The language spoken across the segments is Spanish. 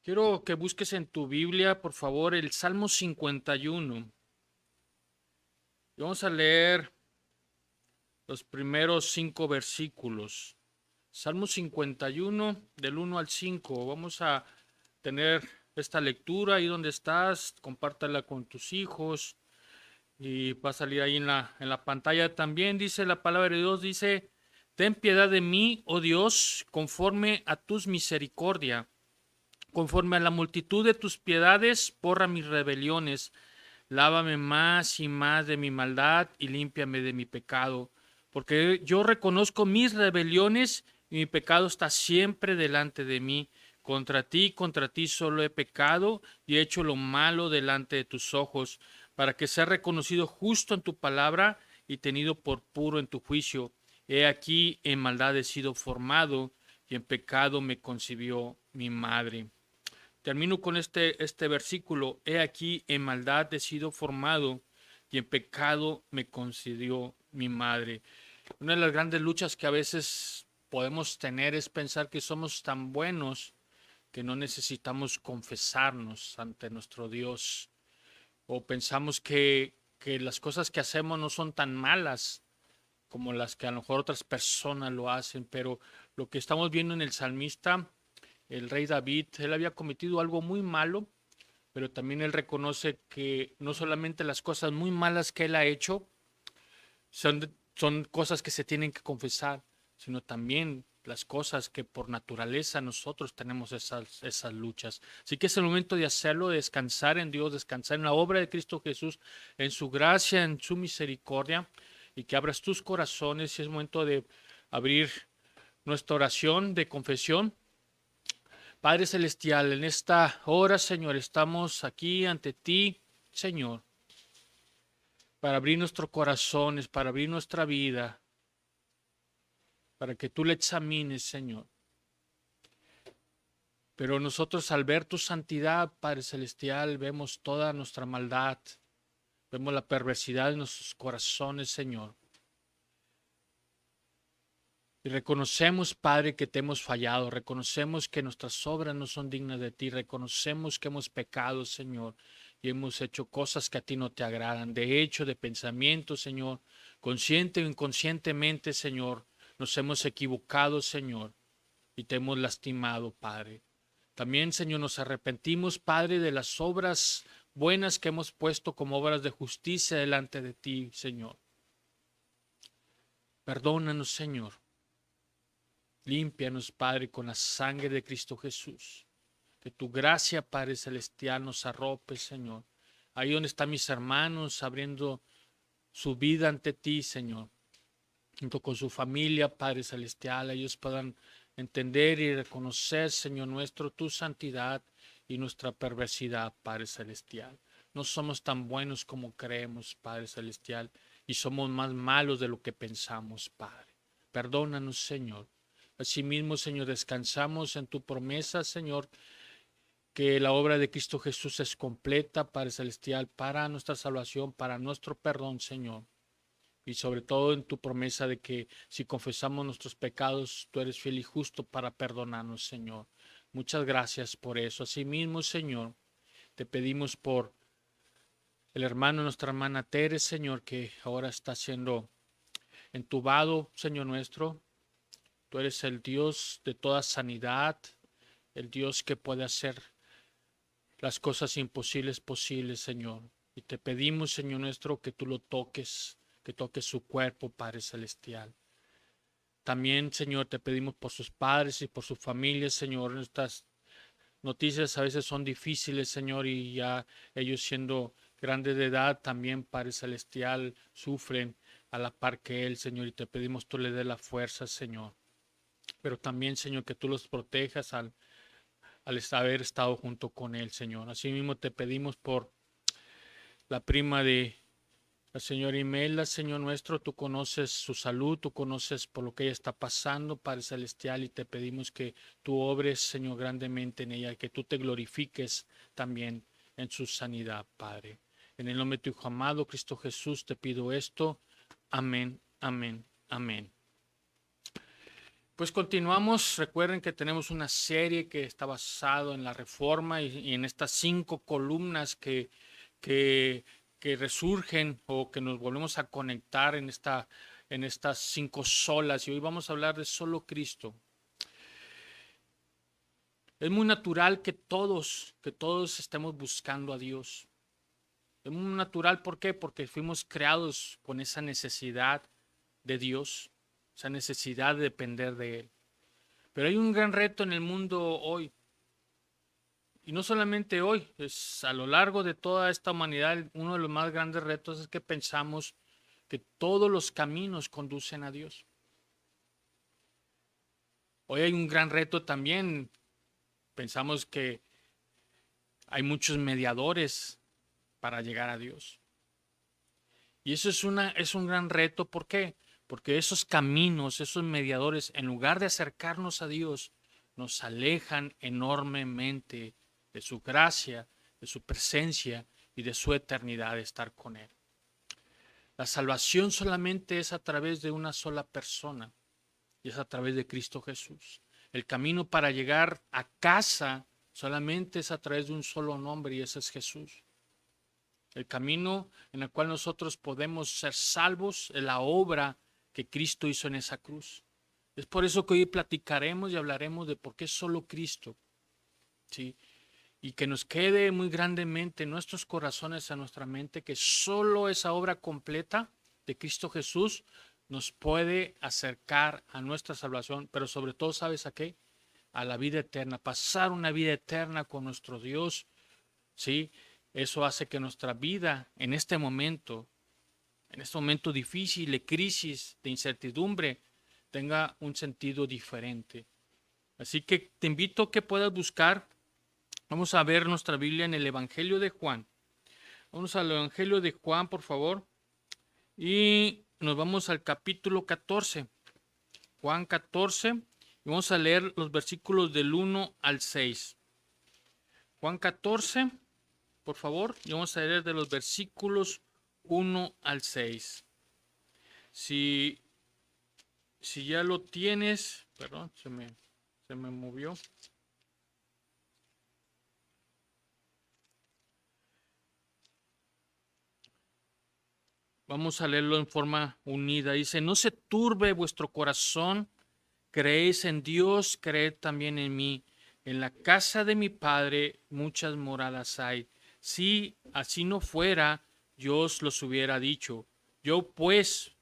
Quiero que busques en tu Biblia, por favor, el Salmo 51. Y vamos a leer los primeros 5 versículos. Salmo 51, del 1 al 5. Vamos a tener esta lectura ahí donde estás. Compártela con tus hijos. Y va a salir ahí en la pantalla también. Dice la palabra de Dios, dice: Ten piedad de mí, oh Dios, conforme a tus misericordia. Conforme a la multitud de tus piedades, borra mis rebeliones. Lávame más y más de mi maldad y límpiame de mi pecado. Porque yo reconozco mis rebeliones y mi pecado está siempre delante de mí. Contra ti solo he pecado y he hecho lo malo delante de tus ojos, para que sea reconocido justo en tu palabra y tenido por puro en tu juicio. He aquí en maldad he sido formado y en pecado me concibió mi madre. Termino con este versículo. He aquí en maldad he sido formado y en pecado me concedió mi madre. Una de las grandes luchas que a veces podemos tener es pensar que somos tan buenos que no necesitamos confesarnos ante nuestro Dios. O pensamos que las cosas que hacemos no son tan malas como las que a lo mejor otras personas lo hacen. Pero lo que estamos viendo en el salmista, el rey David, él había cometido algo muy malo, pero también él reconoce que no solamente las cosas muy malas que él ha hecho son cosas que se tienen que confesar, sino también las cosas que por naturaleza nosotros tenemos esas luchas. Así que es el momento de hacerlo, de descansar en Dios, descansar en la obra de Cristo Jesús, en su gracia, en su misericordia, y que abras tus corazones. Y es momento de abrir nuestra oración de confesión. Padre Celestial, en esta hora, Señor, estamos aquí ante ti, Señor, para abrir nuestros corazones, para abrir nuestra vida, para que tú le examines, Señor. Pero nosotros al ver tu santidad, Padre Celestial, vemos toda nuestra maldad, vemos la perversidad de nuestros corazones, Señor. Y reconocemos, Padre, que te hemos fallado, reconocemos que nuestras obras no son dignas de ti, reconocemos que hemos pecado, Señor, y hemos hecho cosas que a ti no te agradan, de hecho, de pensamiento, Señor, consciente o inconscientemente, Señor, nos hemos equivocado, Señor, y te hemos lastimado, Padre. También, Señor, nos arrepentimos, Padre, de las obras buenas que hemos puesto como obras de justicia delante de ti, Señor. Perdónanos, Señor. Límpianos, Padre, con la sangre de Cristo Jesús. Que tu gracia, Padre Celestial, nos arrope, Señor. Ahí donde están mis hermanos, abriendo su vida ante ti, Señor. Junto con su familia, Padre Celestial, ellos puedan entender y reconocer, Señor nuestro, tu santidad y nuestra perversidad, Padre Celestial. No somos tan buenos como creemos, Padre Celestial, y somos más malos de lo que pensamos, Padre. Perdónanos, Señor. Asimismo, Señor, descansamos en tu promesa, Señor, que la obra de Cristo Jesús es completa, Padre Celestial, para nuestra salvación, para nuestro perdón, Señor. Y sobre todo en tu promesa de que si confesamos nuestros pecados, tú eres fiel y justo para perdonarnos, Señor. Muchas gracias por eso. Asimismo, Señor, te pedimos por el hermano, nuestra hermana Tere, Señor, que ahora está siendo entubado, Señor nuestro. Tú eres el Dios de toda sanidad, el Dios que puede hacer las cosas imposibles posibles, Señor. Y te pedimos, Señor nuestro, que tú lo toques, que toques su cuerpo, Padre Celestial. También, Señor, te pedimos por sus padres y por sus familias, Señor. Estas noticias a veces son difíciles, Señor, y ya ellos siendo grandes de edad, también, Padre Celestial, sufren a la par que Él, Señor, y te pedimos tú le des la fuerza, Señor. Pero también, Señor, que tú los protejas al haber estado junto con Él, Señor. Asimismo, te pedimos por la prima de la señora Imelda, Señor nuestro, tú conoces su salud, tú conoces por lo que ella está pasando, Padre Celestial, y te pedimos que tú obres, Señor, grandemente en ella, y que tú te glorifiques también en su sanidad, Padre. En el nombre de tu Hijo amado, Cristo Jesús, te pido esto. Amén, amén, amén. Pues continuamos. Recuerden que tenemos una serie que está basado en la Reforma y en estas 5 columnas que, que resurgen o que nos volvemos a conectar en estas 5 solas. Y hoy vamos a hablar de solo Cristo. Es muy natural que todos estemos buscando a Dios. Es muy natural, ¿por qué? Porque fuimos creados con esa necesidad de Dios, esa necesidad de depender de Él. Pero hay un gran reto en el mundo hoy, y no solamente hoy, es a lo largo de toda esta humanidad, uno de los más grandes retos es que pensamos que todos los caminos conducen a Dios. Hoy hay un gran reto también, pensamos que hay muchos mediadores para llegar a Dios. Y eso es un gran reto, ¿por qué? Porque esos caminos, esos mediadores, en lugar de acercarnos a Dios, nos alejan enormemente de su gracia, de su presencia y de su eternidad de estar con Él. La salvación solamente es a través de una sola persona y es a través de Cristo Jesús. El camino para llegar a casa solamente es a través de un solo nombre y ese es Jesús. El camino en el cual nosotros podemos ser salvos es la obra que Cristo hizo en esa cruz. Es por eso que hoy platicaremos y hablaremos de por qué solo Cristo, ¿sí? Y que nos quede muy grandemente en nuestros corazones, en nuestra mente, que solo esa obra completa de Cristo Jesús nos puede acercar a nuestra salvación, pero sobre todo, ¿sabes a qué? A la vida eterna, pasar una vida eterna con nuestro Dios, ¿sí? Eso hace que nuestra vida en este momento difícil, de crisis, de incertidumbre, tenga un sentido diferente. Así que te invito a que puedas buscar. Vamos a ver nuestra Biblia en el Evangelio de Juan. Vamos al Evangelio de Juan, por favor. Y nos vamos al capítulo 14. Juan 14. Y vamos a leer los versículos del 1 al 6. Juan 14, por favor. Y vamos a leer de los versículos 1 al 6. Si ya lo tienes, perdón, se me movió. Vamos a leerlo en forma unida. Dice, no se turbe vuestro corazón, creéis en Dios, creed también en mí. En la casa de mi Padre muchas moradas hay. Si así no fuera, yo os los hubiera dicho. Yo pues,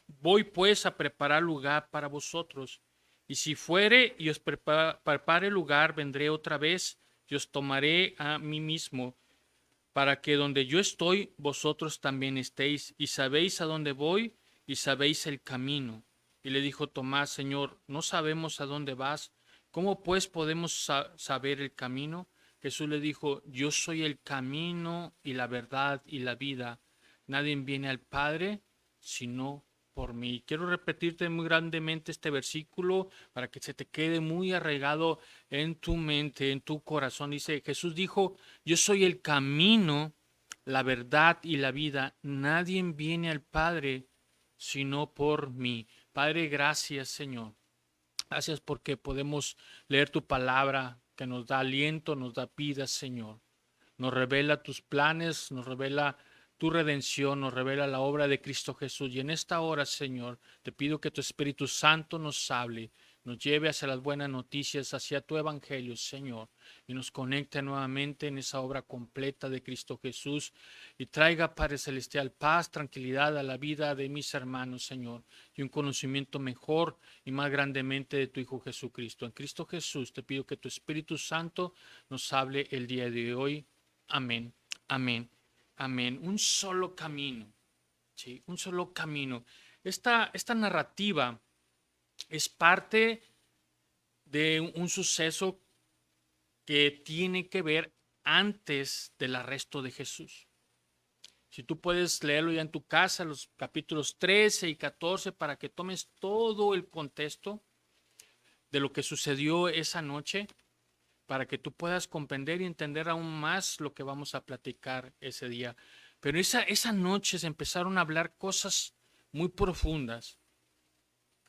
voy pues a preparar lugar para vosotros. Y si fuere y os prepare lugar, vendré otra vez y os tomaré a mí mismo, para que donde yo estoy, vosotros también estéis, y sabéis a dónde voy, y sabéis el camino. Y le dijo Tomás, Señor, no sabemos a dónde vas, ¿cómo pues podemos saber el camino? Jesús le dijo, yo soy el camino y la verdad y la vida. Nadie viene al Padre sino por mí. Quiero repetirte muy grandemente este versículo para que se te quede muy arraigado en tu mente, en tu corazón. Dice, Jesús dijo, yo soy el camino, la verdad y la vida. Nadie viene al Padre sino por mí. Padre, gracias, Señor. Gracias porque podemos leer tu palabra que nos da aliento, nos da vida, Señor. Nos revela tus planes, nos revela tu redención, nos revela la obra de Cristo Jesús. Y en esta hora, Señor, te pido que tu Espíritu Santo nos hable, nos lleve hacia las buenas noticias, hacia tu evangelio, Señor, y nos conecte nuevamente en esa obra completa de Cristo Jesús y traiga, Padre Celestial, paz, tranquilidad a la vida de mis hermanos, Señor, y un conocimiento mejor y más grandemente de tu Hijo Jesucristo. En Cristo Jesús te pido que tu Espíritu Santo nos hable el día de hoy. Amén, amén, amén. Un solo camino, ¿sí? Un solo camino. Esta narrativa es parte de un suceso que tiene que ver antes del arresto de Jesús. Si tú puedes leerlo ya en tu casa, los capítulos 13 y 14, para que tomes todo el contexto de lo que sucedió esa noche, para que tú puedas comprender y entender aún más lo que vamos a platicar ese día. Pero esa noche se empezaron a hablar cosas muy profundas,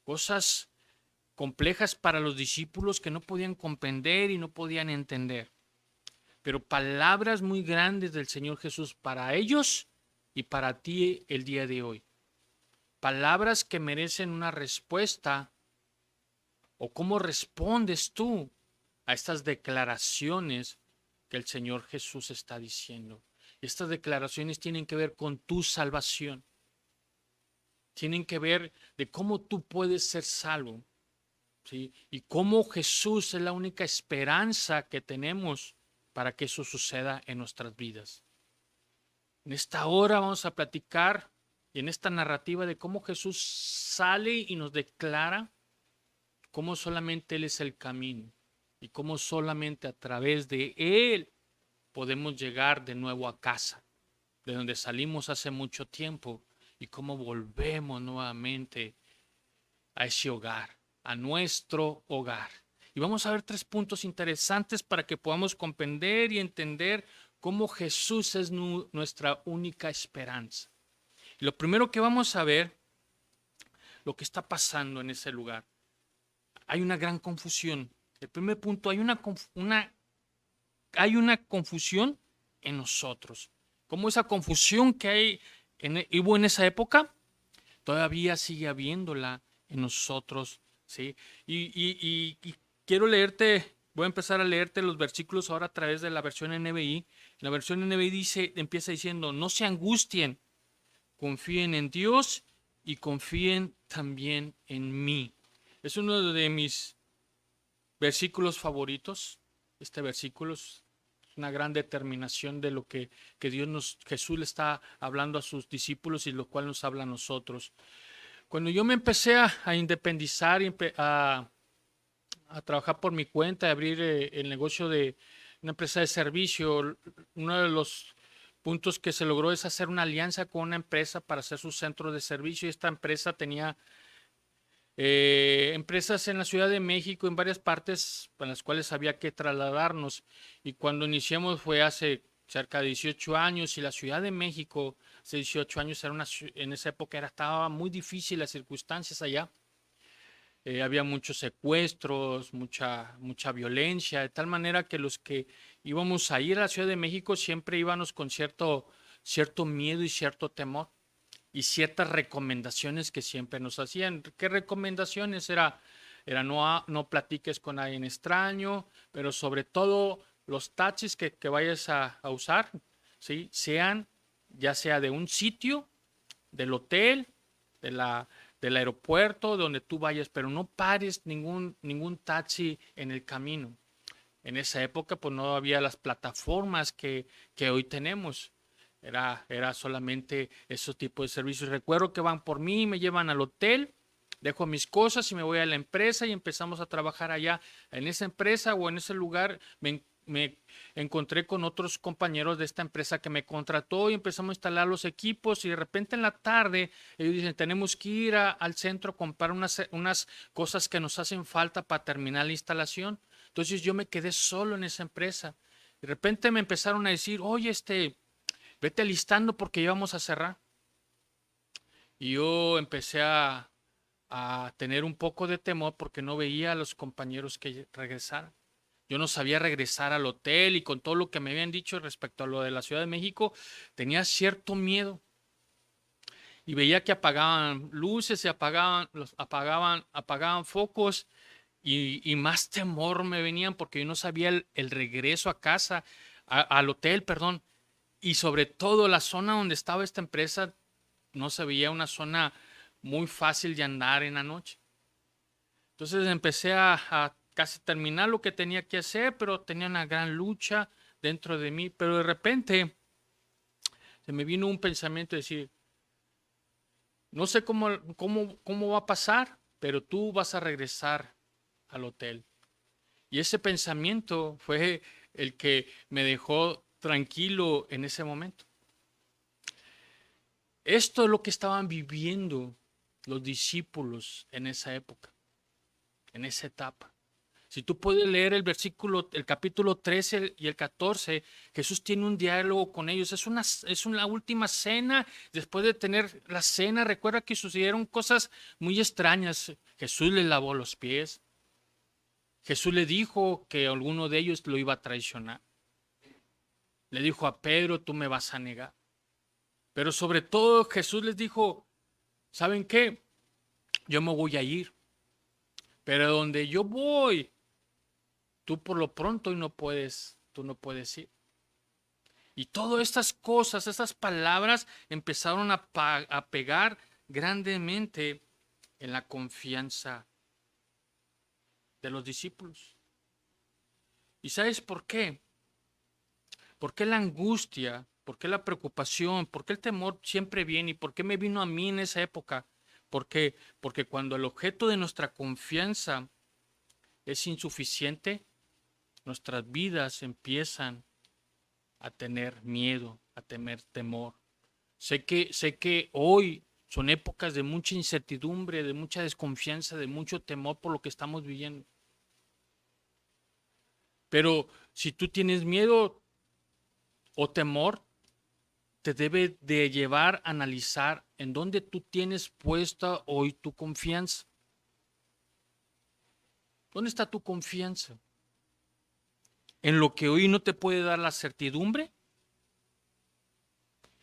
cosas complejas para los discípulos que no podían comprender y no podían entender. Pero palabras muy grandes del Señor Jesús para ellos y para ti el día de hoy. Palabras que merecen una respuesta, o cómo respondes tú a estas declaraciones que el Señor Jesús está diciendo. Estas declaraciones tienen que ver con tu salvación. Tienen que ver de cómo tú puedes ser salvo, ¿sí? Y cómo Jesús es la única esperanza que tenemos para que eso suceda en nuestras vidas. En esta hora vamos a platicar y en esta narrativa de cómo Jesús sale y nos declara cómo solamente Él es el camino y cómo solamente a través de Él podemos llegar de nuevo a casa, de donde salimos hace mucho tiempo, y cómo volvemos nuevamente a ese hogar, a nuestro hogar. Y vamos a ver 3 puntos interesantes para que podamos comprender y entender cómo Jesús es nuestra única esperanza. Y lo primero que vamos a ver, lo que está pasando en ese lugar. Hay una gran confusión. El primer punto, hay una confusión en nosotros. Como esa confusión que hubo en esa época, todavía sigue habiéndola en nosotros, ¿sí? Y quiero leerte, voy a empezar a leerte los versículos ahora a través de la versión NBI. La versión NBI empieza diciendo: no se angustien, confíen en Dios y confíen también en mí. Es uno de mis versículos favoritos. Este versículo es una gran determinación de lo que Jesús le está hablando a sus discípulos y lo cual nos habla a nosotros. Cuando yo me empecé a independizar y a trabajar por mi cuenta, a abrir el negocio de una empresa de servicio, uno de los puntos que se logró es hacer una alianza con una empresa para hacer su centro de servicio, y esta empresa tenía empresas en la Ciudad de México, en varias partes en las cuales había que trasladarnos, y cuando iniciamos fue hace cerca de 18 años, y la Ciudad de México hace 18 años en esa época estaba muy difícil las circunstancias allá. Había muchos secuestros, mucha violencia, de tal manera que los que íbamos a ir a la Ciudad de México siempre íbamos con cierto miedo y cierto temor, y ciertas recomendaciones que siempre nos hacían. ¿Qué recomendaciones? Era no platiques con alguien extraño, pero sobre todo los taxis que vayas a usar, ¿sí? Ya sea de un sitio, del hotel, del aeropuerto, donde tú vayas, pero no pares ningún taxi en el camino. En esa época pues no había las plataformas que hoy tenemos. Era solamente esos tipos de servicios. Recuerdo que van por mí, me llevan al hotel, dejo mis cosas y me voy a la empresa y empezamos a trabajar allá. En esa empresa o en ese lugar me encontré con otros compañeros de esta empresa que me contrató y empezamos a instalar los equipos, y de repente en la tarde ellos dicen: tenemos que ir al centro a comprar unas cosas que nos hacen falta para terminar la instalación. Entonces yo me quedé solo en esa empresa. De repente me empezaron a decir: oye, vete alistando porque ya vamos a cerrar. Y yo empecé a tener un poco de temor porque no veía a los compañeros que regresaran. Yo no sabía regresar al hotel, y con todo lo que me habían dicho respecto a lo de la Ciudad de México, tenía cierto miedo. Y veía que apagaban luces y apagaban focos, y más temor me venían porque yo no sabía el regreso a casa, al hotel, perdón. Y sobre todo la zona donde estaba esta empresa no se veía una zona muy fácil de andar en la noche. Entonces empecé a casi terminar lo que tenía que hacer, pero tenía una gran lucha dentro de mí. Pero de repente se me vino un pensamiento de decir: no sé cómo va a pasar, pero tú vas a regresar al hotel. Y ese pensamiento fue el que me dejó tranquilo en ese momento. Esto es lo que estaban viviendo los discípulos en esa época, en esa etapa. Si tú puedes leer el capítulo 13 y el 14, Jesús tiene un diálogo con ellos. Es una última cena. Después de tener la cena, recuerda que sucedieron cosas muy extrañas. Jesús le lavó los pies. Jesús le dijo que alguno de ellos lo iba a traicionar. Le dijo a Pedro, tú me vas a negar. Pero sobre todo Jesús les dijo, ¿saben qué? Yo me voy a ir. Pero donde yo voy, tú por lo pronto tú no puedes ir. Y todas estas cosas, estas palabras empezaron a pegar grandemente en la confianza de los discípulos. ¿Y sabes por qué? ¿Por qué la angustia? ¿Por qué la preocupación? ¿Por qué el temor siempre viene? ¿Y por qué me vino a mí en esa época? ¿Por qué? Porque cuando el objeto de nuestra confianza es insuficiente, nuestras vidas empiezan a tener miedo, a tener temor. Sé que hoy son épocas de mucha incertidumbre, de mucha desconfianza, de mucho temor por lo que estamos viviendo. Pero si tú tienes miedo o temor, te debe de llevar a analizar en dónde tú tienes puesta hoy tu confianza. ¿Dónde está tu confianza? ¿En lo que hoy no te puede dar la certidumbre?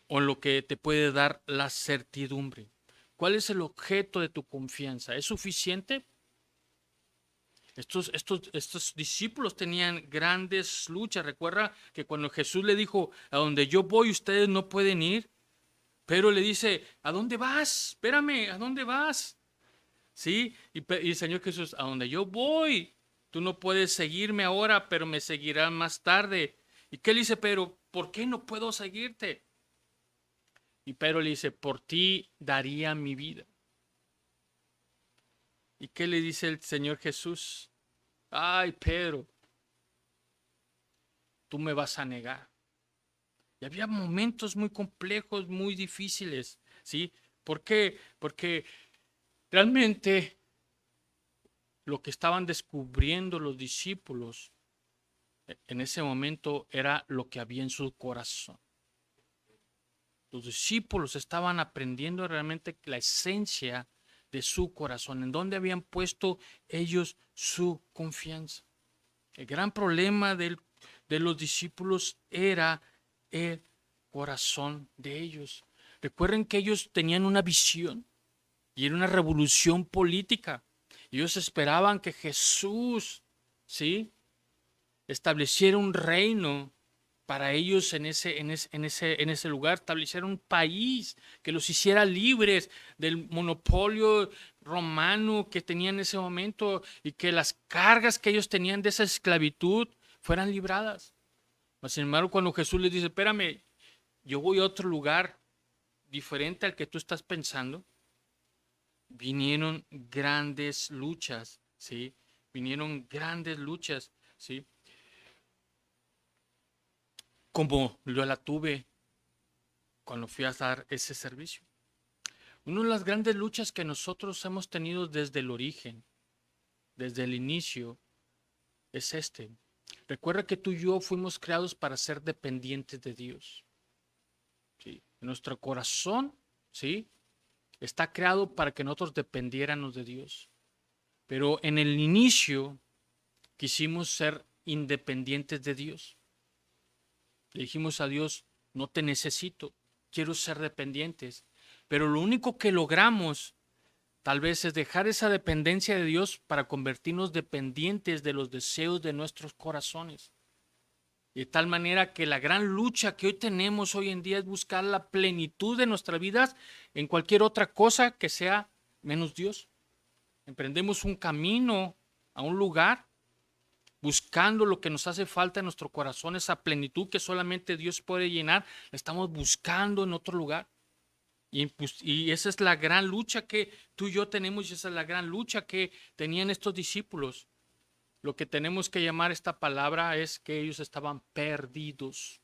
¿O en lo que te puede dar la certidumbre? ¿Cuál es el objeto de tu confianza? ¿Es suficiente? Estos discípulos tenían grandes luchas. Recuerda que cuando Jesús le dijo, a donde yo voy ustedes no pueden ir, Pedro le dice, ¿a dónde vas? Espérame, ¿a dónde vas? ¿Sí? Y el Señor Jesús, a donde yo voy, tú no puedes seguirme ahora, pero me seguirás más tarde. ¿Y qué le dice Pedro? ¿Por qué no puedo seguirte? Y Pedro le dice, por ti daría mi vida. ¿Y qué le dice el Señor Jesús? Ay, Pedro, tú me vas a negar. Y había momentos muy complejos, muy difíciles, ¿sí? ¿Por qué? Porque realmente lo que estaban descubriendo los discípulos en ese momento era lo que había en su corazón. Los discípulos estaban aprendiendo realmente la esencia de su corazón, en donde habían puesto ellos su confianza. El gran problema de los discípulos era el corazón de ellos. Recuerden que ellos tenían una visión y era una revolución política. Ellos esperaban que Jesús, ¿sí?, estableciera un reino para ellos en ese lugar, establecer un país que los hiciera libres del monopolio romano que tenían en ese momento y que las cargas que ellos tenían de esa esclavitud fueran libradas. Sin embargo, cuando Jesús les dice, espérame, yo voy a otro lugar diferente al que tú estás pensando, vinieron grandes luchas, ¿sí? Vinieron grandes luchas, ¿sí? Como yo la tuve cuando fui a dar ese servicio. Una de las grandes luchas que nosotros hemos tenido desde el origen, desde el inicio, es este. Recuerda que tú y yo fuimos creados para ser dependientes de Dios. ¿Sí? Nuestro corazón, ¿sí?, está creado para que nosotros dependiéramos de Dios. Pero en el inicio quisimos ser independientes de Dios. Le dijimos a Dios, no te necesito, quiero ser dependientes. Pero lo único que logramos tal vez es dejar esa dependencia de Dios para convertirnos dependientes de los deseos de nuestros corazones. De tal manera que la gran lucha que hoy tenemos hoy en día es buscar la plenitud de nuestras vidas en cualquier otra cosa que sea menos Dios. Emprendemos un camino a un lugar buscando lo que nos hace falta en nuestro corazón, esa plenitud que solamente Dios puede llenar, la estamos buscando en otro lugar. Y esa es la gran lucha que tú y yo tenemos, y esa es la gran lucha que tenían estos discípulos. Lo que tenemos que llamar esta palabra es que ellos estaban perdidos.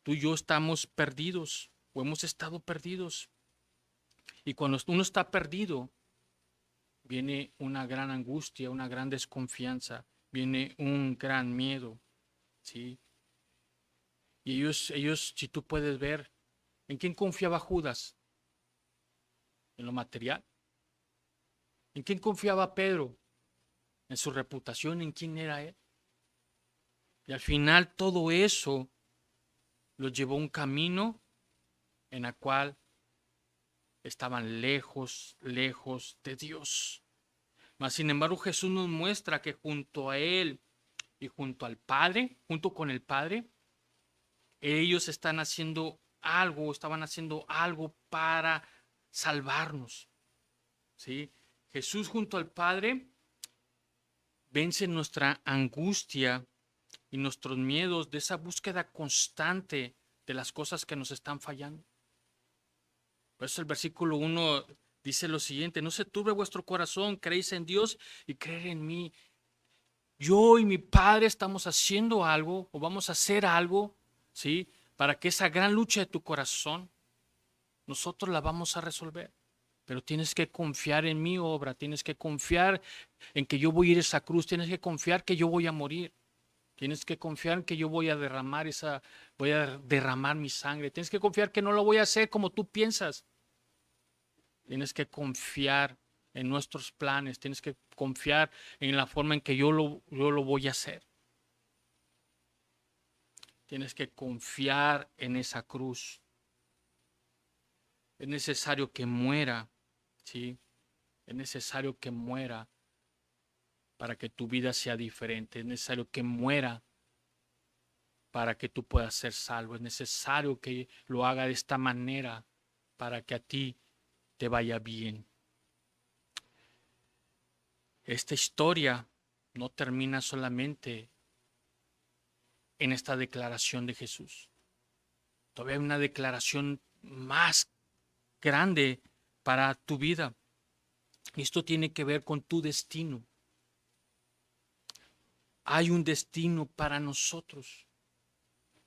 Tú y yo estamos perdidos o hemos estado perdidos. Y cuando uno está perdido, viene una gran angustia, una gran desconfianza, viene un gran miedo, ¿sí? Y ellos, si tú puedes ver, ¿en quién confiaba Judas? ¿En lo material? ¿En quién confiaba Pedro? ¿En su reputación? ¿En quién era él? Y al final todo eso los llevó a un camino en el cual estaban lejos, lejos de Dios. Mas, sin embargo, Jesús nos muestra que junto a Él y junto al Padre, junto con el Padre, ellos están haciendo algo, estaban haciendo algo para salvarnos. ¿Sí? Jesús junto al Padre vence nuestra angustia y nuestros miedos de esa búsqueda constante de las cosas que nos están fallando. Por eso el versículo 1 dice lo siguiente: no se turbe vuestro corazón, creéis en Dios y creer en mí. Yo y mi Padre estamos haciendo algo o vamos a hacer algo, ¿sí? Para que esa gran lucha de tu corazón, nosotros la vamos a resolver. Pero tienes que confiar en mi obra, tienes que confiar en que yo voy a ir a esa cruz, tienes que confiar que yo voy a morir. Tienes que confiar en que yo voy a derramar mi sangre. Tienes que confiar que no lo voy a hacer como tú piensas. Tienes que confiar en nuestros planes. Tienes que confiar en la forma en que yo lo voy a hacer. Tienes que confiar en esa cruz. Es necesario que muera, ¿sí? Es necesario que muera para que tu vida sea diferente. Es necesario que muera para que tú puedas ser salvo. Es necesario que lo haga de esta manera para que a ti te vaya bien. Esta historia no termina solamente en esta declaración de Jesús. Todavía hay una declaración más grande para tu vida. Y esto tiene que ver con tu destino. Hay un destino para nosotros.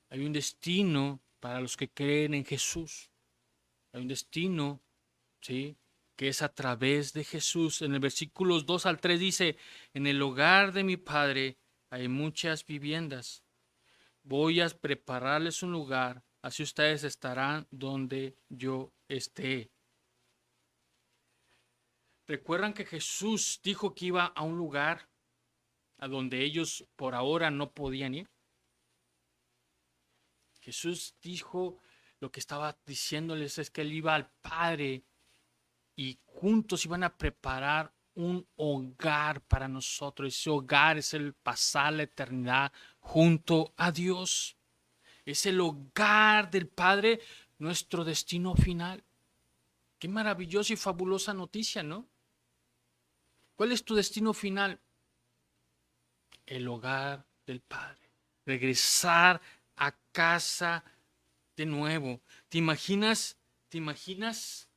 Hay un destino para los que creen en Jesús. Hay un destino, ¿sí?, que es a través de Jesús. En el versículos 2 al 3 dice: en el hogar de mi Padre hay muchas viviendas. Voy a prepararles un lugar, así ustedes estarán donde yo esté. ¿Recuerdan que Jesús dijo que iba a un lugar a donde ellos por ahora no podían ir? Jesús dijo, lo que estaba diciéndoles es que él iba al Padre y juntos iban a preparar un hogar para nosotros. Ese hogar es el pasar la eternidad junto a Dios. Es el hogar del Padre, nuestro destino final. Qué maravillosa y fabulosa noticia, ¿no? ¿Cuál es tu destino final? El hogar del Padre. Regresar a casa de nuevo. ¿Te imaginas? ¿Te imaginas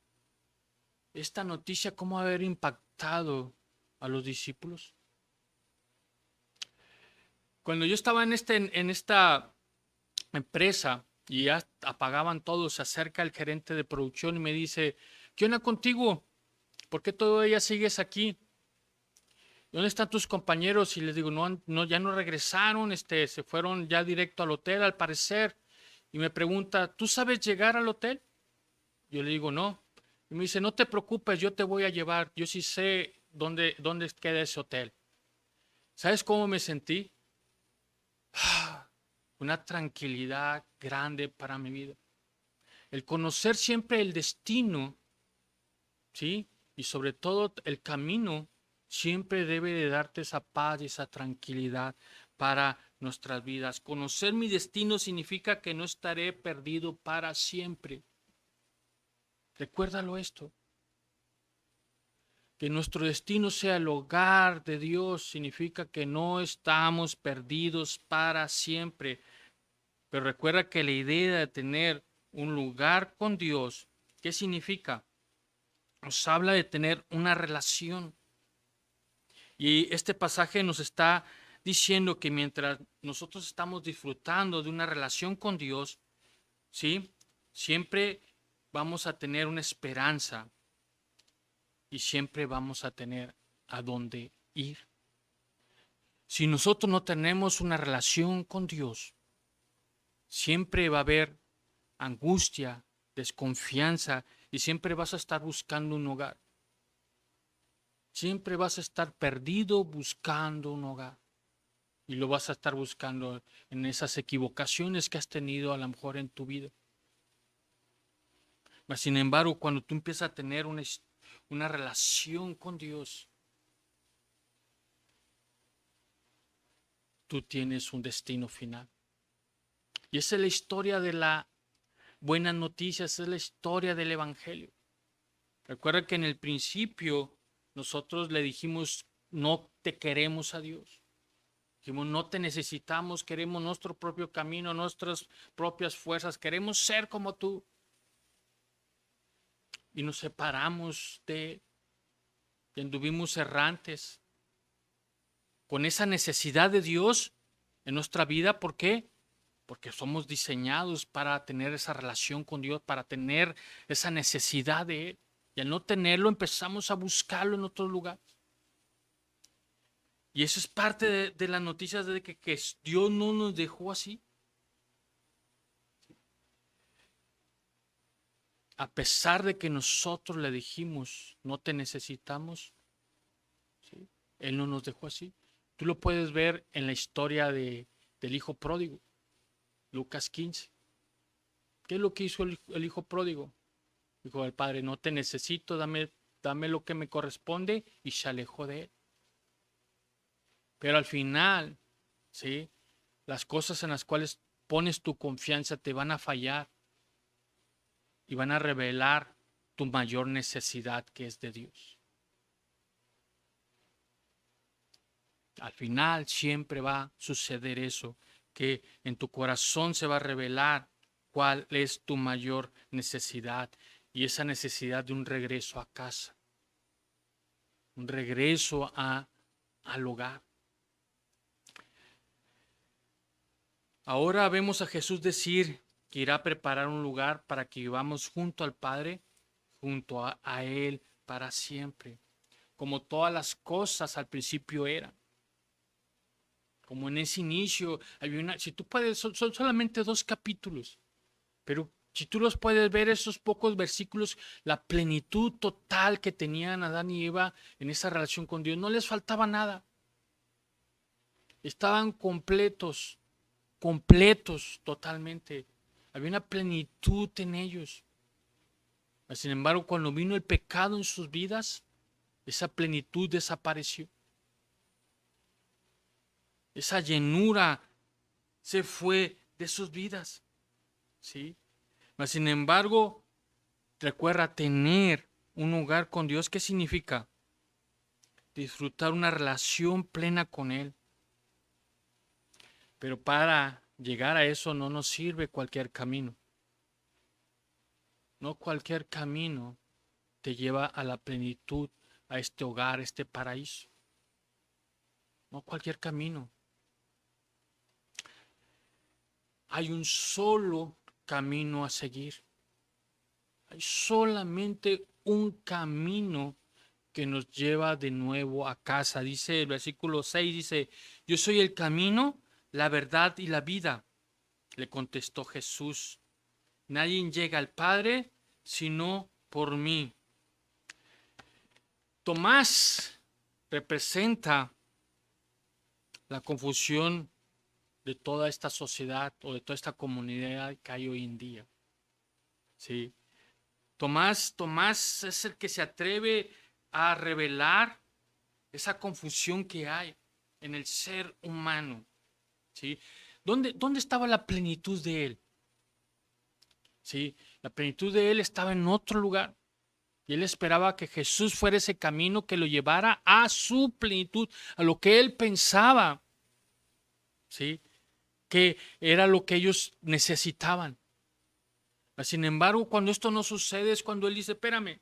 esta noticia cómo haber impactado a los discípulos? Cuando yo estaba en esta empresa y ya apagaban todos, se acerca el gerente de producción y me dice: ¿qué onda contigo? ¿Por qué todavía sigues aquí? ¿Dónde están tus compañeros? Y les digo: no, no, ya no regresaron, se fueron ya directo al hotel, al parecer. Y me pregunta: ¿tú sabes llegar al hotel? Yo le digo: no. Y me dice: no te preocupes, yo te voy a llevar. Yo sí sé dónde queda ese hotel. ¿Sabes cómo me sentí? Una tranquilidad grande para mi vida. El conocer siempre el destino, ¿sí? Y sobre todo el camino, siempre debe de darte esa paz y esa tranquilidad para nuestras vidas. Conocer mi destino significa que no estaré perdido para siempre. Recuérdalo esto. Que nuestro destino sea el hogar de Dios significa que no estamos perdidos para siempre. Pero recuerda que la idea de tener un lugar con Dios, ¿qué significa? Nos habla de tener una relación. Y este pasaje nos está diciendo que mientras nosotros estamos disfrutando de una relación con Dios, ¿sí?, siempre vamos a tener una esperanza. y siempre vamos a tener a dónde ir. Si nosotros no tenemos una relación con Dios, siempre va a haber angustia, desconfianza y siempre vas a estar buscando un hogar. Siempre vas a estar perdido buscando un hogar. Y lo vas a estar buscando en esas equivocaciones que has tenido a lo mejor en tu vida. Mas, sin embargo, cuando tú empiezas a tener una relación con Dios, tú tienes un destino final. Y esa es la historia de la buena noticia, esa es la historia del Evangelio. Recuerda que en el principio nosotros le dijimos, no te queremos a Dios. Dijimos, no te necesitamos, queremos nuestro propio camino, nuestras propias fuerzas, queremos ser como tú. Y nos separamos de Él y anduvimos errantes con esa necesidad de Dios en nuestra vida. ¿Por qué? Porque somos diseñados para tener esa relación con Dios, para tener esa necesidad de Él. Y al no tenerlo empezamos a buscarlo en otro lugar. Y eso es parte de las noticias de que Dios no nos dejó así. A pesar de que nosotros le dijimos, no te necesitamos, ¿sí? Él no nos dejó así. Tú lo puedes ver en la historia del hijo pródigo, Lucas 15. ¿Qué es lo que hizo el hijo pródigo? Dijo al padre, no te necesito, dame lo que me corresponde, y se alejó de él. Pero al final, ¿sí? Las cosas en las cuales pones tu confianza te van a fallar y van a revelar tu mayor necesidad, que es de Dios. Al final siempre va a suceder eso, que en tu corazón se va a revelar cuál es tu mayor necesidad, y esa necesidad de un regreso a casa, un regreso al hogar. Ahora vemos a Jesús decir que irá a preparar un lugar para que vivamos junto al Padre, junto a Él para siempre, como todas las cosas al principio eran. Como en ese inicio, si tú puedes, son solamente 2 capítulos, pero si tú los puedes ver, esos pocos versículos, la plenitud total que tenían Adán y Eva en esa relación con Dios, no les faltaba nada. Estaban completos totalmente. Había una plenitud en ellos. Sin embargo, cuando vino el pecado en sus vidas, esa plenitud desapareció. Esa llenura se fue de sus vidas. ¿Sí? Mas, sin embargo, recuerda, tener un hogar con Dios, ¿qué significa? Disfrutar una relación plena con Él. Pero para llegar a eso no nos sirve cualquier camino. No cualquier camino te lleva a la plenitud, a este hogar, a este paraíso. No cualquier camino. Hay un solo camino a seguir. Hay solamente un camino que nos lleva de nuevo a casa. Dice el versículo 6, dice, yo soy el camino, la verdad y la vida. Le contestó Jesús, nadie llega al Padre sino por mí. Tomás representa la confusión de toda esta sociedad o de toda esta comunidad que hay hoy en día. ¿Sí? Tomás es el que se atreve a revelar esa confusión que hay en el ser humano. ¿Sí? ¿Dónde estaba la plenitud de él? ¿Sí? La plenitud de él estaba en otro lugar. Y él esperaba que Jesús fuera ese camino que lo llevara a su plenitud, a lo que él pensaba, ¿sí? Que era lo que ellos necesitaban. Sin embargo, cuando esto no sucede es cuando él dice, espérame,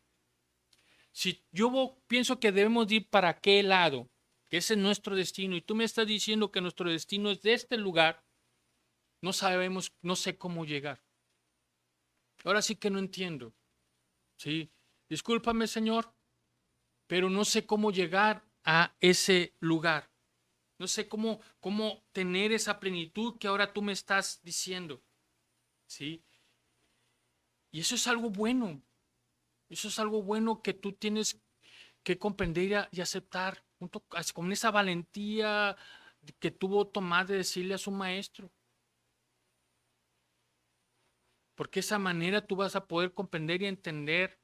si yo pienso que debemos ir para aquel lado, que ese es nuestro destino, y tú me estás diciendo que nuestro destino es de este lugar, no sabemos, no sé cómo llegar. Ahora sí que no entiendo. ¿Sí? Discúlpame, Señor, pero no sé cómo llegar a ese lugar. No sé cómo tener esa plenitud que ahora tú me estás diciendo. ¿Sí? Y eso es algo bueno. Eso es algo bueno que tú tienes que comprender y aceptar, con esa valentía que tuvo Tomás de decirle a su maestro. Porque de esa manera tú vas a poder comprender y entender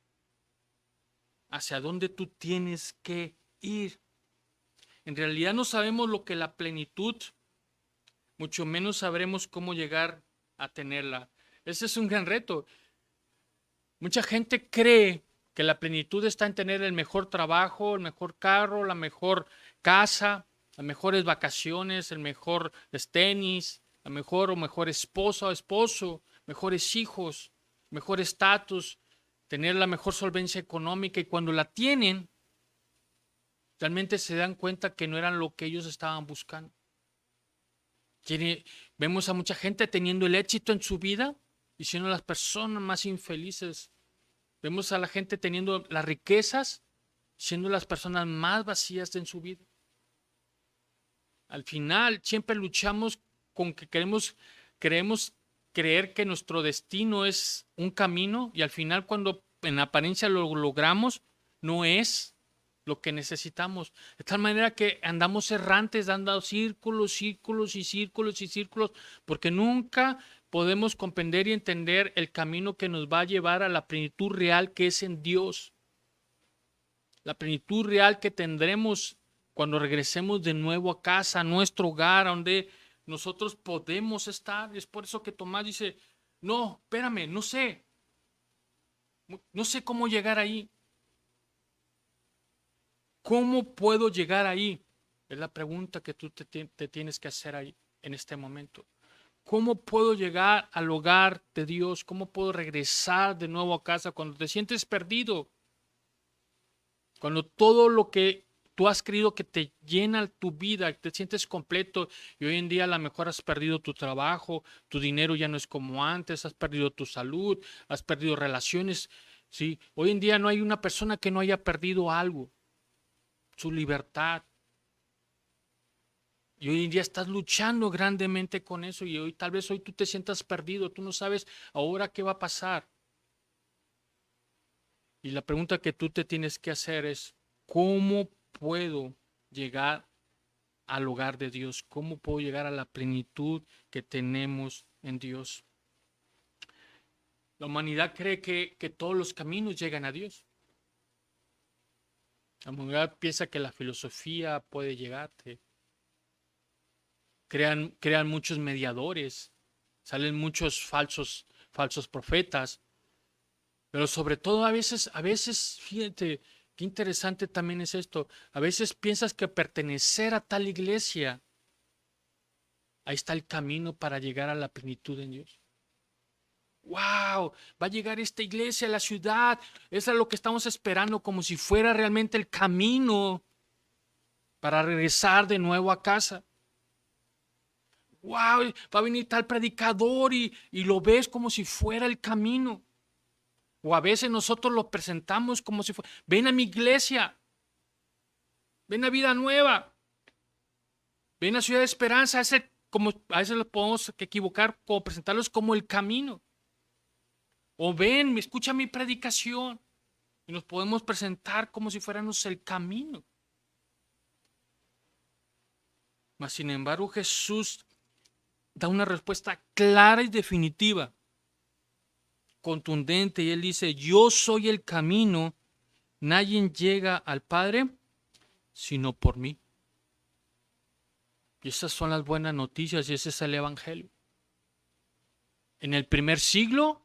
hacia dónde tú tienes que ir. En realidad no sabemos lo que es la plenitud, mucho menos sabremos cómo llegar a tenerla. Ese es un gran reto. Mucha gente cree que la plenitud está en tener el mejor trabajo, el mejor carro, la mejor casa, las mejores vacaciones, el mejor tenis, la mejor o mejor esposa o esposo, mejores hijos, mejor estatus, tener la mejor solvencia económica, y cuando la tienen, realmente se dan cuenta que no eran lo que ellos estaban buscando. Vemos a mucha gente teniendo el éxito en su vida y siendo las personas más infelices. Vemos a la gente teniendo las riquezas, siendo las personas más vacías en su vida. Al final, siempre luchamos con que creemos creer que nuestro destino es un camino, y al final, cuando en apariencia lo logramos, no es lo que necesitamos. De tal manera que andamos errantes, dando círculos, círculos y círculos y círculos, porque nunca podemos comprender y entender el camino que nos va a llevar a la plenitud real que es en Dios. La plenitud real que tendremos cuando regresemos de nuevo a casa, a nuestro hogar, a donde nosotros podemos estar. Es por eso que Tomás dice, no, espérame, no sé cómo llegar ahí. ¿Cómo puedo llegar ahí? Es la pregunta que tú te tienes que hacer ahí en este momento. ¿Cómo puedo llegar al hogar de Dios? ¿Cómo puedo regresar de nuevo a casa cuando te sientes perdido? Cuando todo lo que tú has creído que te llena tu vida, te sientes completo, y hoy en día a lo mejor has perdido tu trabajo, tu dinero ya no es como antes, has perdido tu salud, has perdido relaciones, ¿sí? Hoy en día no hay una persona que no haya perdido algo, su libertad. Y hoy en día estás luchando grandemente con eso, y tal vez hoy tú te sientas perdido, tú no sabes ahora qué va a pasar. Y la pregunta que tú te tienes que hacer es, ¿cómo puedo llegar al hogar de Dios? ¿Cómo puedo llegar a la plenitud que tenemos en Dios? La humanidad cree que todos los caminos llegan a Dios. La humanidad piensa que la filosofía puede llegarte. Crean muchos mediadores, salen muchos falsos profetas, pero sobre todo a veces, fíjate, qué interesante también es esto. A veces piensas que pertenecer a tal iglesia, ahí está el camino para llegar a la plenitud en Dios. ¡Wow! Va a llegar esta iglesia a la ciudad. Eso es lo que estamos esperando, como si fuera realmente el camino para regresar de nuevo a casa. ¡Wow! Va a venir tal predicador y lo ves como si fuera el camino. O a veces nosotros lo presentamos como si fuera, ven a mi iglesia, ven a Vida Nueva, ven a Ciudad de Esperanza. Como, a veces lo podemos equivocar, como presentarlos como el camino. O ven, escucha mi predicación. Y nos podemos presentar como si fuéramos el camino. Mas, sin embargo, Jesús da una respuesta clara y definitiva, contundente, y él dice, yo soy el camino, nadie llega al Padre sino por mí. Y esas son las buenas noticias, y ese es el Evangelio. En el primer siglo,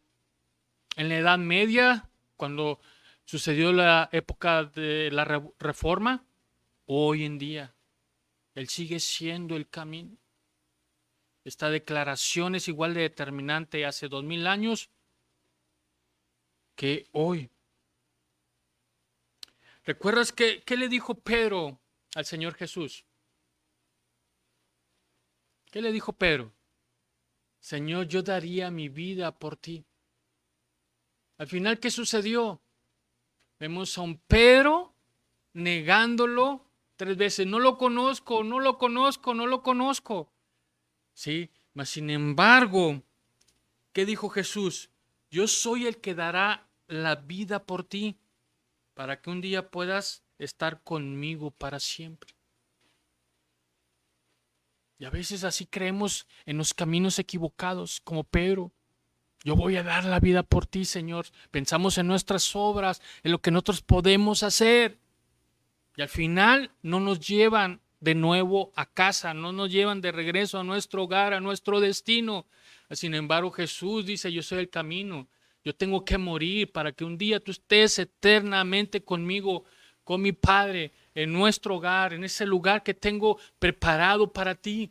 en la Edad Media, cuando sucedió la época de la Reforma, hoy en día, Él sigue siendo el camino. Esta declaración es igual de determinante hace 2000 años que hoy. ¿Recuerdas qué le dijo Pedro al Señor Jesús? ¿Qué le dijo Pedro? Señor, yo daría mi vida por ti. Al final, ¿qué sucedió? Vemos a un Pedro negándolo 3 veces. No lo conozco, no lo conozco, no lo conozco. ¿Sí? Mas sin embargo, ¿qué dijo Jesús? Yo soy el que dará la vida por ti, para que un día puedas estar conmigo para siempre. Y a veces así creemos en los caminos equivocados, como Pedro. Yo voy a dar la vida por ti, Señor. Pensamos en nuestras obras, en lo que nosotros podemos hacer. Y al final no nos llevan de nuevo a casa, no nos llevan de regreso a nuestro hogar, a nuestro destino. Sin embargo, Jesús dice, yo soy el camino. Yo tengo que morir para que un día tú estés eternamente conmigo, con mi Padre, en nuestro hogar, en ese lugar que tengo preparado para ti.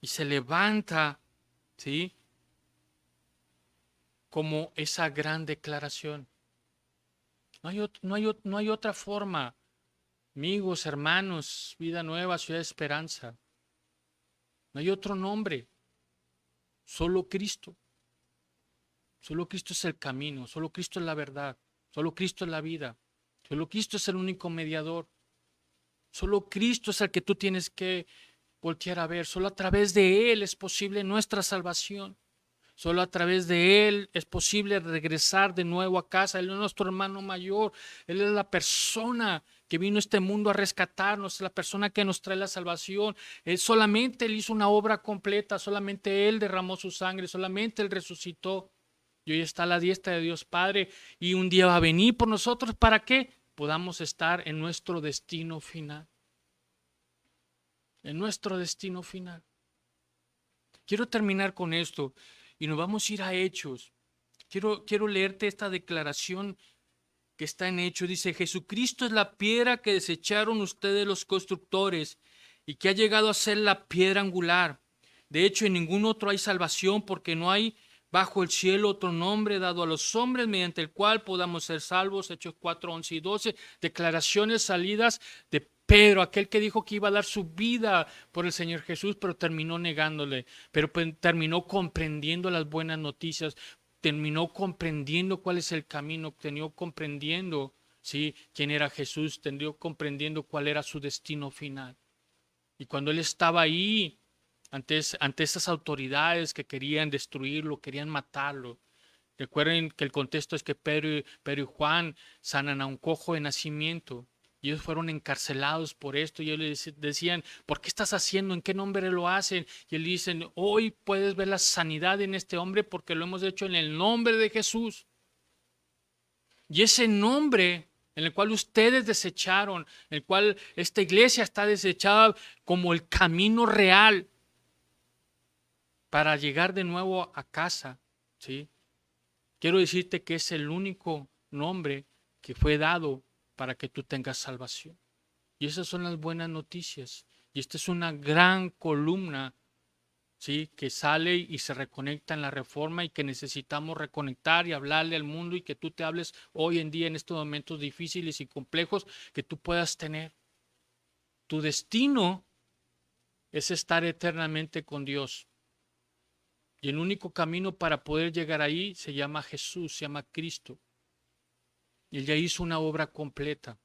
Y se levanta, ¿sí? Como esa gran declaración. No hay otra forma. Amigos, hermanos, Vida Nueva, Ciudad de Esperanza. No hay otro nombre. Solo Cristo. Solo Cristo es el camino. Solo Cristo es la verdad. Solo Cristo es la vida. Solo Cristo es el único mediador. Solo Cristo es el que tú tienes que voltear a ver. Solo a través de Él es posible nuestra salvación. Solo a través de Él es posible regresar de nuevo a casa. Él es nuestro hermano mayor. Él es la persona que vino a este mundo a rescatarnos, es la persona que nos trae la salvación. Solamente Él hizo una obra completa, solamente Él derramó su sangre, solamente Él resucitó. Y hoy está a la diestra de Dios Padre. Y un día va a venir por nosotros para que podamos estar en nuestro destino final. En nuestro destino final. Quiero terminar con esto. Y nos vamos a ir a Hechos. Quiero leerte esta declaración que está en Hechos. Dice, Jesucristo es la piedra que desecharon ustedes los constructores y que ha llegado a ser la piedra angular. De hecho, en ningún otro hay salvación porque no hay bajo el cielo otro nombre dado a los hombres mediante el cual podamos ser salvos. Hechos 4, 11 y 12. Declaraciones salidas de Pedro, aquel que dijo que iba a dar su vida por el Señor Jesús, pero terminó negándole, pero terminó comprendiendo las buenas noticias, terminó comprendiendo cuál es el camino, terminó comprendiendo, ¿sí?, quién era Jesús, terminó comprendiendo cuál era su destino final. Y cuando él estaba ahí, ante esas autoridades que querían destruirlo, querían matarlo, recuerden que el contexto es que Pedro y Juan sanan a un cojo de nacimiento. Y ellos fueron encarcelados por esto y ellos le decían, ¿por qué estás haciendo? ¿En qué nombre lo hacen? Y él dice, hoy puedes ver la sanidad en este hombre porque lo hemos hecho en el nombre de Jesús. Y ese nombre en el cual ustedes desecharon, en el cual esta iglesia está desechada como el camino real para llegar de nuevo a casa, ¿sí? Quiero decirte que es el único nombre que fue dado para que tú tengas salvación. Y esas son las buenas noticias. Y esta es una gran columna, ¿sí?, que sale y se reconecta en la Reforma y que necesitamos reconectar y hablarle al mundo y que tú te hables hoy en día en estos momentos difíciles y complejos que tú puedas tener. Tu destino es estar eternamente con Dios. Y el único camino para poder llegar ahí se llama Jesús, se llama Cristo. Y Él ya hizo una obra completa.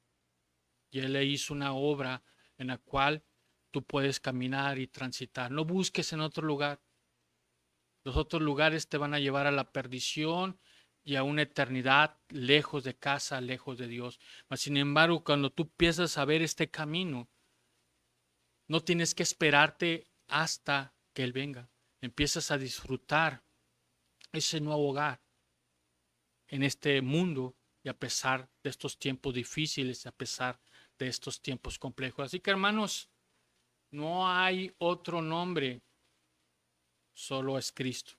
Y Él le hizo una obra en la cual tú puedes caminar y transitar. No busques en otro lugar. Los otros lugares te van a llevar a la perdición y a una eternidad lejos de casa, lejos de Dios. Mas, sin embargo, cuando tú empiezas a ver este camino, no tienes que esperarte hasta que Él venga. Empiezas a disfrutar ese nuevo hogar en este mundo y a pesar de estos tiempos difíciles, a pesar de estos tiempos complejos. Así que, hermanos, no hay otro nombre, solo es Cristo.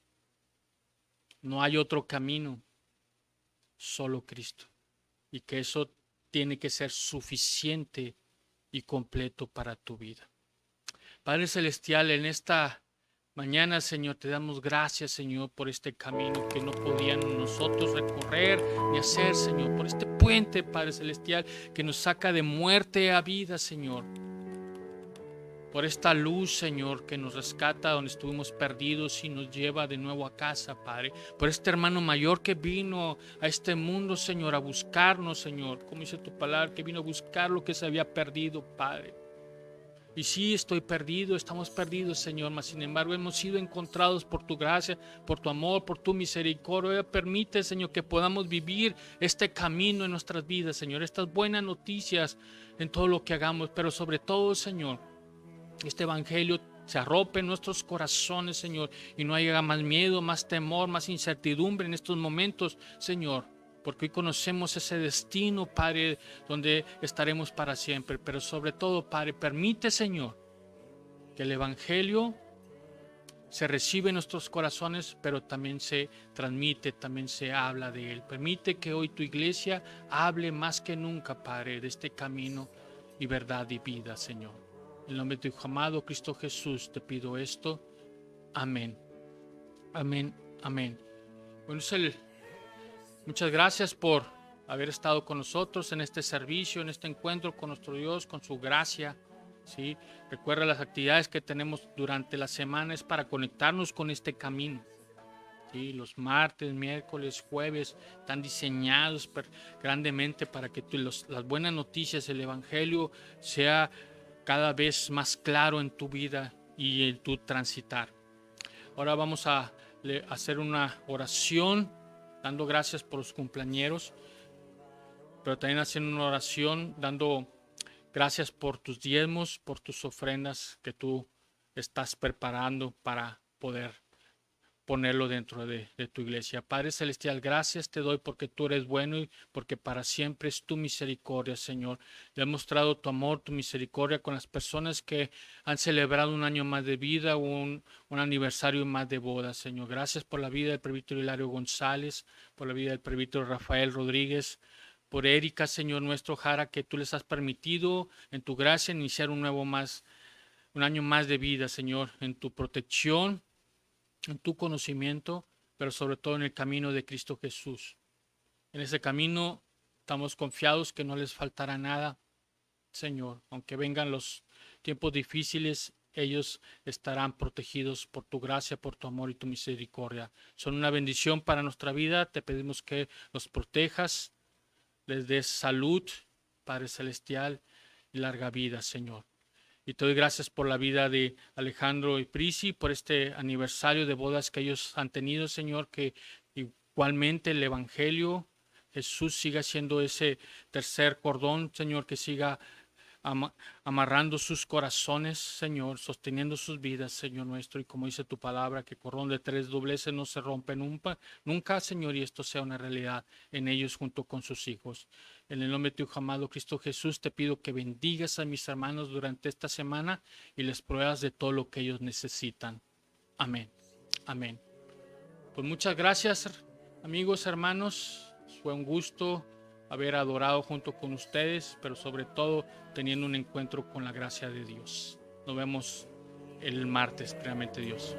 No hay otro camino, solo Cristo. Y que eso tiene que ser suficiente y completo para tu vida. Padre Celestial, en esta mañana, Señor, te damos gracias, Señor, por este camino que no podíamos nosotros recorrer ni hacer, Señor, por este puente, Padre Celestial, que nos saca de muerte a vida, Señor. por esta luz, Señor, que nos rescata donde estuvimos perdidos y nos lleva de nuevo a casa, Padre. Por este hermano mayor que vino a este mundo, Señor, a buscarnos, Señor. Como dice tu palabra, que vino a buscar lo que se había perdido, Padre. Y sí, estoy perdido, estamos perdidos, Señor, mas sin embargo hemos sido encontrados por tu gracia, por tu amor, por tu misericordia. Permite, Señor, que podamos vivir este camino en nuestras vidas, Señor, estas buenas noticias en todo lo que hagamos, pero sobre todo, Señor, este evangelio se arrope en nuestros corazones, Señor, y no haya más miedo, más temor, más incertidumbre en estos momentos, Señor, porque hoy conocemos ese destino, Padre, donde estaremos para siempre. Pero sobre todo, Padre, permite, Señor, que el evangelio se recibe en nuestros corazones, pero también se transmite, también se habla de él. Permite que hoy tu iglesia hable más que nunca, Padre, de este camino y verdad y vida, Señor. En el nombre de tu amado Cristo Jesús te pido esto. Amén. Amén. Amén. Bueno, muchas gracias por haber estado con nosotros en este servicio, en este encuentro con nuestro Dios, con su gracia. ¿Sí? Recuerda las actividades que tenemos durante la semana es para conectarnos con este camino. ¿Sí? Los martes, miércoles, jueves están diseñados grandemente para que las buenas noticias, el evangelio sea cada vez más claro en tu vida y en tu transitar. Ahora vamos a hacer una oración dando gracias por los cumpleañeros, pero también haciendo una oración dando gracias por tus diezmos, por tus ofrendas que tú estás preparando para poder ponerlo dentro de tu iglesia. Padre Celestial, gracias te doy porque tú eres bueno y porque para siempre es tu misericordia, Señor. Le has mostrado tu amor, tu misericordia con las personas que han celebrado un año más de vida o un aniversario más de boda, Señor. Gracias por la vida del presbítero Hilario González, por la vida del presbítero Rafael Rodríguez, por Erika, Señor nuestro Jara, que tú les has permitido en tu gracia iniciar un año más de vida, Señor, en tu protección, en tu conocimiento, pero sobre todo en el camino de Cristo Jesús. En ese camino estamos confiados que no les faltará nada, Señor. Aunque vengan los tiempos difíciles, ellos estarán protegidos por tu gracia, por tu amor y tu misericordia. Son una bendición para nuestra vida. Te pedimos que los protejas, les des salud, Padre Celestial, y larga vida, Señor. Y te doy gracias por la vida de Alejandro y Prisi, por este aniversario de bodas que ellos han tenido, Señor, que igualmente el Evangelio, Jesús, siga siendo ese tercer cordón, Señor, que siga amarrando sus corazones, Señor, sosteniendo sus vidas, Señor nuestro. Y como dice tu palabra, que cordón de tres dobleces no se rompe nunca, Señor, y esto sea una realidad en ellos junto con sus hijos. En el nombre de tu amado Cristo Jesús, te pido que bendigas a mis hermanos durante esta semana y les pruebas de todo lo que ellos necesitan. Amén. Amén. Pues muchas gracias, amigos, hermanos. Fue un gusto haber adorado junto con ustedes, pero sobre todo teniendo un encuentro con la gracia de Dios. Nos vemos el martes, primeramente Dios.